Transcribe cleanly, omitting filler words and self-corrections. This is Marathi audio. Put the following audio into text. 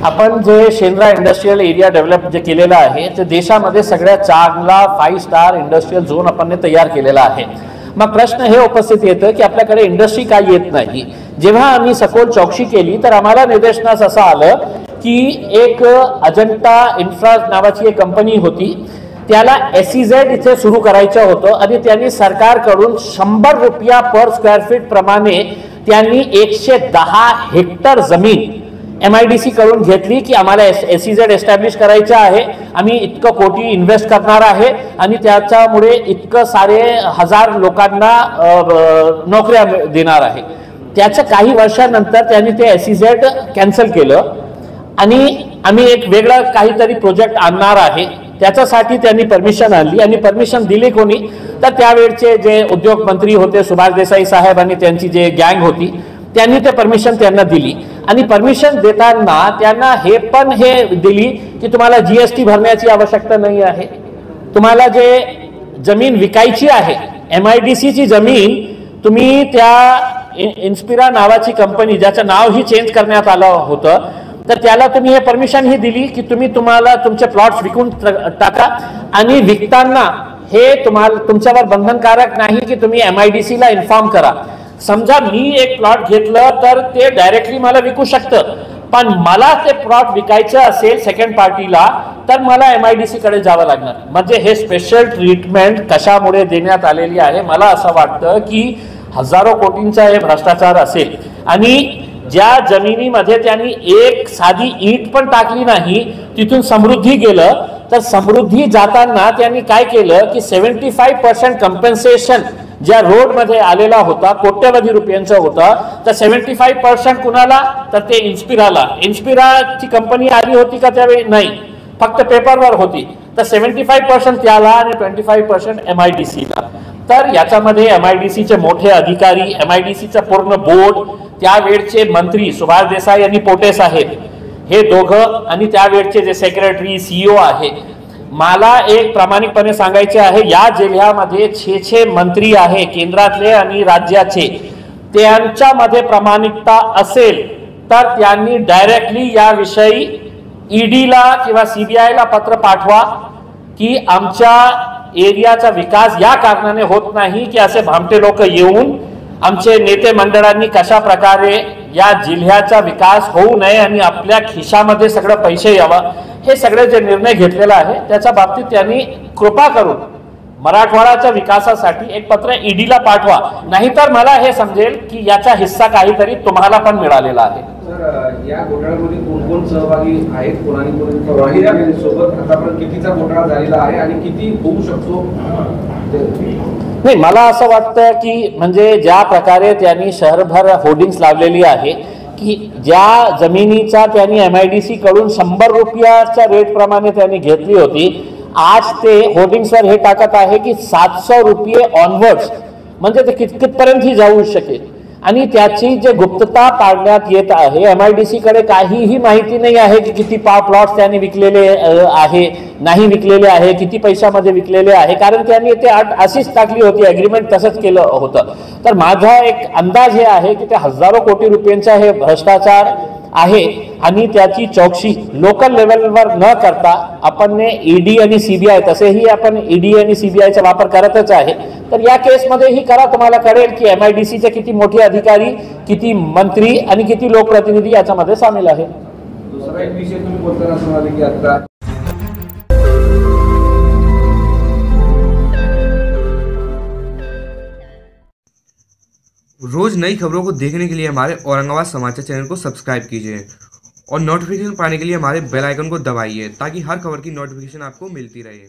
आपण जे शेंद्रा इंडस्ट्रियल एरिया डेव्हलप जे केलेलं आहे ते देशामध्ये सगळ्यात चांगला 5 स्टार इंडस्ट्रियल झोन आपण तयार केलेला आहे। मग प्रश्न हे उपस्थित येतं की आपल्याकडे इंडस्ट्री का येत नाही। जेव्हा आम्ही सखोल चौकशी केली तर आम्हाला निदर्शनास असं आलं की एक अजंता इन्फ्रा नावाची एक कंपनी होती, त्याला SEZ इथे सुरू करायचं होतं आणि त्यांनी सरकारकडून 100 रुपया पर स्क्वेअर फीट प्रमाणे त्यांनी 110 हेक्टर जमीन MIDC कडून घेतली की आम्हाला SEZ एस्टॅब्लिश करायचं आहे, आम्ही इतकं कोटी इन्व्हेस्ट करणार आहे आणि त्याच्यामुळे इतकं सारे हजार लोकांना नोकऱ्या देणार आहे। त्याच्या काही वर्षानंतर त्यांनी ते SEZ कॅन्सल केलं आणि आम्ही एक वेगळा काहीतरी प्रोजेक्ट आणणार आहे त्याच्यासाठी त्यांनी परमिशन आणली आणि परमिशन दिली कोणी तर त्यावेळचे जे उद्योग मंत्री होते सुभाष देसाई साहेब आणि त्यांची जे गँग होती त्यांनी ते परमिशन त्यांना दिली आणि परमिशन देताना त्यांना हे पण हे दिली की तुम्हाला GST भरण्याची आवश्यकता नाही आहे, तुम्हाला जे जमीन विकायची आहे MIDC ची जमीन तुम्ही त्या इन्स्पिरा नावाची कंपनी ज्याचं नाव ही चेंज करण्यात आलं होतं तर त्याला तुम्ही हे परमिशन ही दिली की तुम्हाला तुमचे प्लॉट्स विकून टाका आणि विकताना हे तुमच्यावर बंधनकारक नाही की तुम्ही MIDC ला इन्फॉर्म करा। समजा मी एक प्लॉट घेतलं तर ते डायरेक्टली मला विकू शकतं, पण मला ते प्लॉट विकायचं असेल सेकंड पार्टीला तर मला MIDC कडे जावं लागणार। म्हणजे हे स्पेशल ट्रीटमेंट कशामुळे देण्यात आलेली आहे, मला असं वाटतं की हजारो कोटींचा हे भ्रष्टाचार असेल आणि ज्या जमिनीमध्ये त्यांनी एक साधी ईट पण टाकली नाही तिथून समृद्धी गेलं तर समृद्धी जाताना त्यांनी काय केलं की 75% कंपेन्सेशन ज्या रोड मध्ये आलेला होता कोट्यवधी रुपयांचा होता तर 75% कुणाला तर ते इन्स्पिराची कंपनी आली होती का त्यावेळी नाही, फक्त पेपरवर होती तर 75% त्याला आणि 25% MIDC ला। तर याच्यामध्ये MIDC चे मोठे अधिकारी MIDC चा पूर्ण बोर्ड त्यावेळचे मंत्री सुभाष देसाई आणि पोटे साहेब हे दोघं आणि त्यावेळचे जे सेक्रेटरी CEO आहे, मला एक प्रामाणिकपणे सांगायचे आहे या जिल्ह्यामध्ये 6 मंत्री आहे केंद्रातले आणि राज्याचे, त्यांच्यामध्ये प्रामाणिकता असेल तर त्यांनी डायरेक्टली याविषयी ED ला किंवा CBI ला पत्र पाठवा की आमच्या एरियाचा विकास या कारणाने होत नाही की असे भामटे लोक येऊन आमचे नेते मंडळांनी कशा प्रकारे या जिल्ह्याचा विकास होऊ नये आणि आपल्या खिशामध्ये सगळं पैसे यावं हे सगळे जे निर्णय घेतलेला आहे त्याच्या बाबतीत त्यांनी कृपा करून मराठवाड्याच्या विकासासाठी एक पत्र ED ला पाठवा, नाहीतर मला हे समजेल की याचा हिस्सा काहीतरी तुम्हाला पण मिळालेला आहे। सर या घोटाळ्यामध्ये कोण कोण सहभागी आहेत, कोणाने सोबत आतापर्यंत कितीचा घोटाळा झालेला आहे आणि किती होऊ शकतो? नाही, मला असं वाटतं की म्हणजे ज्या प्रकारे त्यांनी शहरभर होर्डिंग्स लावलेली आहे की ज्या जमिनीचा त्यांनी MIDC कडून 100 रुपयाच्या रेट प्रमाणे त्यांनी घेतली होती, आज ते होर्डिंग्सवर हे टाकत आहे की 700 रुपये ऑनवर्ड्स, म्हणजे ते कितपर्यंत ही जाऊ शकेल आणि त्याची जे गुप्तता पाळण्यात येत आहे। MIDC कडे काहीही माहिती नाही आहे की किती प्लॉट्स त्यांनी विकलेले आहे नाही विकलेले आहे, किती पैशामध्ये विकलेले आहे, कारण त्यांनी ते अशीच टाकली होती, ॲग्रीमेंट तसंच केलं होतं। तर माझा एक अंदाज हे आहे की ते हजारो कोटी रुपयांचा हे भ्रष्टाचार आहे आणि त्याची चौकशी लोकल लेवलवर न करता आपण ED आणि CBI तसेही आपण ED आणि CBIचा वापर करतच आहे, तर या केसमध्येही करा, तुम्हाला कळेल की MIDC चे किती मोठे अधिकारी, किती मंत्री आणि किती लोकप्रतिनिधी याच्यामध्ये सामील आहे। दुसरा एक विषय तुम्ही बोलताना म्हणाले की आता रोज नई खबरों को देखने के लिए हमारे औरंगाबाद समाचार चैनल को सब्सक्राइब कीजिए और नोटिफिकेशन पाने के लिए हमारे बेल आइकन को दबाइए ताकि हर खबर की नोटिफिकेशन आपको मिलती रहे।